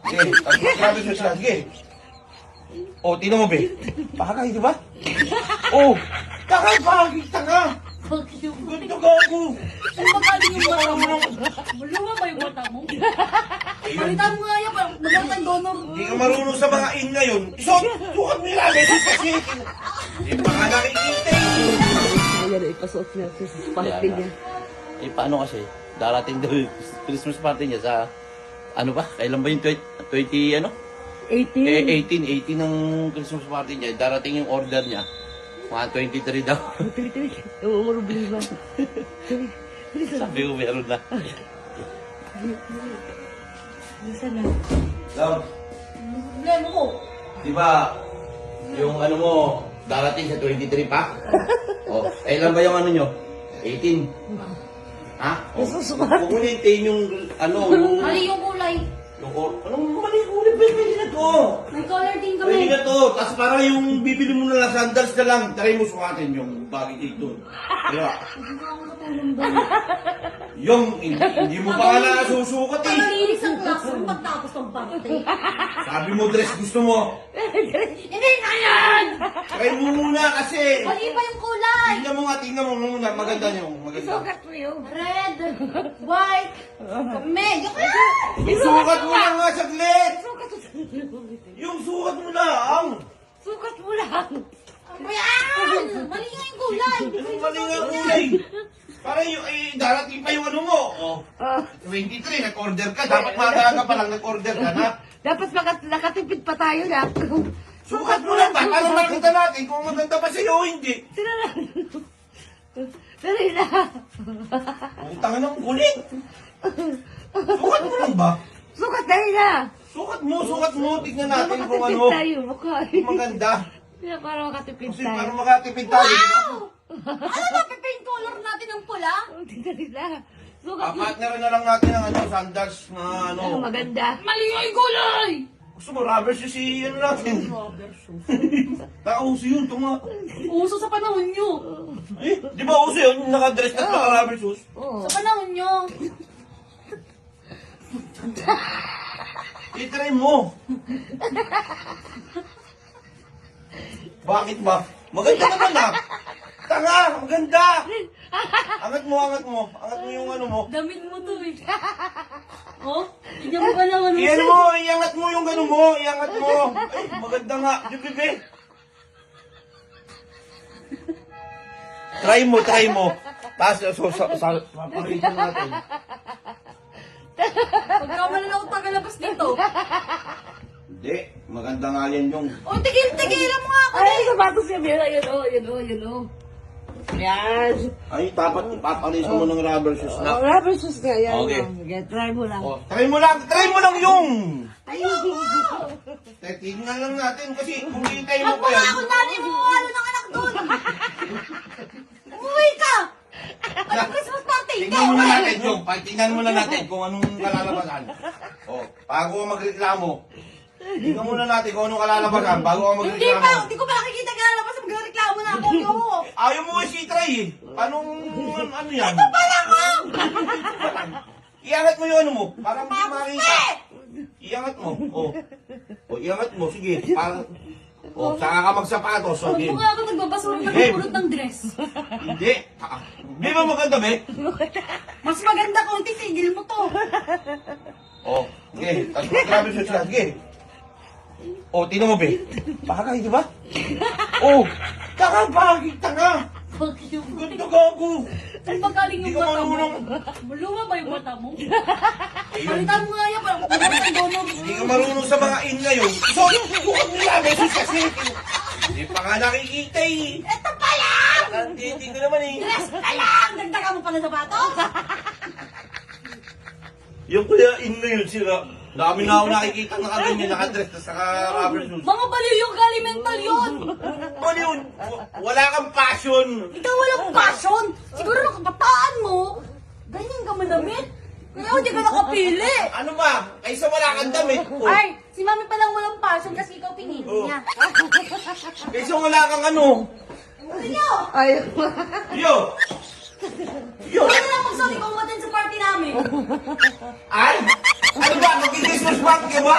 Sige, grabe siya siya. Sige. O, tingnan mo, be. Bagay, di ba? O, tanga, bagay, tanga. Bakit yung Ganito gago. Saan ba galing yung mata mo? Maluma ba yung mata mo? Palitan mo nga yan, parang magandang donor. Hindi ka marunong sa mga in ngayon. Sukat mo yung lamesis kasi. Hindi pa nga nakikita eh. Ayan, ipasuot niya sa party niya. Eh, paano kasi? Darating daw yung Christmas party niya sa, ano ba? Kailan ba yung 20 ano? 18. Eh, 18 ng Christmas party niya. Darating yung order niya. Mga 23 daw. Tuloy-tuloy. Umurubli ba? Sabi ko, meron na. Nasaan na? Love, Problema ko. di ba, yung ano mo, darating sa 23 pa? O, kailan ba yung ano nyo? 18? Ha? O, huwag mo hintayin yung, ano, yung... Mali yung kulay. Anong mali kulay? Pwede na to. May color din Pwede kami. na to. Tapos parang yung bibili mo na lang sandals na lang. Try mo sukatin yung bagay dito. Diba? Yung, hindi mo pa nga nasusukat eh. Pag-iinig sa classroom pagtapos ng party. Sabi mo dress gusto mo. Hindi na yan! Try mo muna kasi. Mali pa yung kulay. Tingnan mo muna. Maganda yung maganda. Sukat mo yun. Red, white, medyo ka! Sukat mo lang nga saglit. Sukat mo. Yung sukat mo lang. Sukat mo lang. Ano ba yan? Mali nga yung kulay. Anong mali nga kulay? Parang yung, darating pa yung ano mo. Oh, 23, nag-order ka. Dapat maaga pa lang nag-order ka na. Dapat nakatipid pa tayo na. Sukat mo lang ba? Para makita natin kung maganda pa sa'yo o hindi. Sila lang. Dali na. Utang na ng kulit. Sukat mo lang ba? Sukat dali na. Sukat mo. Tignan natin kung Makatipid ano. tayo. Mukha. Kung maganda. Para makatipid Kasi tayo. para makatipid tayo. Wow! Ano ba, paint color natin ng pula? Dali na. Sukat mo. Partner na lang natin ang ano, sandals na ano. Ano maganda. Mali nga yung kulay! Gusto mo, rubber shoes si ano natin. Uso yun, tunga. Uso sa panahon nyo. Eh, di ba uso yun? Yung naka-dress na naka-rubber shoes. Oo. Sa panahon nyo. I-try mo. Bakit ba? Maganda naman ah. Tanga, maganda. Angat mo. Angat mo yung ano mo. Damit mo to eh. Oh, tignan mo ba naman Iyan mo, iangat mo yung gano mo. Iangat mo. Ay, maganda nga. Yung bebe. Try mo. Tapos, paparitin natin. Pagkamalan ako tagalabas dito. Hindi, maganda nga yan yung... Oh, tigilan mo nga ako Ay, eh. sapatos niya. Yun o. Yan. Ay, dapat ipapalis mo ng rubber shoes na. Rubber shoes nga yan. Okay. Okay, try mo lang. Oh, try mo lang yung... Ay, Tingnan lang natin kasi kung hintay mo Huwag pa mo nga yan. ako nani mo ano ng anak doon. Umuwi ka. Ano Christmas party? Tingnan muna natin yung, tingnan muna natin kung anong kalalabasan. Oh, bago ka magreklamo. Tingnan muna natin kung anong kalalabasan bago ka magreklamo. Hindi ko pa nakikita ka labas sa magreklamo na ako. Ayoko. Ayaw mo kasi try eh. Anong, ano yan? Ito pa lang ako. Iangat mo yung ano mo, para hindi makita. Iangat mo. Oh. Oh, iangat mo. Sige. Para, oh, saka ka magsapatos. Huwag Okay. mo nga ako nagbabasura ng pulot ng dress. Hindi. Di ba maganda, be? Mas maganda kung titigil mo to. Oh, sige. Tapos grabe siya. Sige. Oh, tingnan mo, be. Bagay, di ba? Oh, tanga, bagay, tanga. Bakit yung Ganda gago. Saan ba galing Di yung ka mata mo? marunong. Maluma ba yung mata mo? Palitan mo nga yan, parang magandang donor. Hindi ka marunong sa mga in ngayon. So, sukat mo lang, beses kasi. Hindi pa nga nakikita eh. Ito pa lang! Hindi ka naman eh. Dress pa lang! Dagdagan mo pa ng sapatos? Yung kuya in ngayon sila. Dami na ako nakikita nakaganyan, nakadress, tapos naka-rubber shoes. Mga baliw yung gali mental yun! Ano yun? Wala kang passion. Ikaw walang passion! Siguro nung kabataan mo, ganyan ka manamit. Kaya hindi ka nakapili. Ano ba? Kaysa wala kang damit. Oh. Ay, si mami palang walang passion kasi ikaw pinili Oh. niya. Kaysa wala kang ano. Ano? ay. Yo! Yo! Ano na mag-sorry kung umaten sa party namin? Ay! Ano ba? Magki-Christmas party ka ba?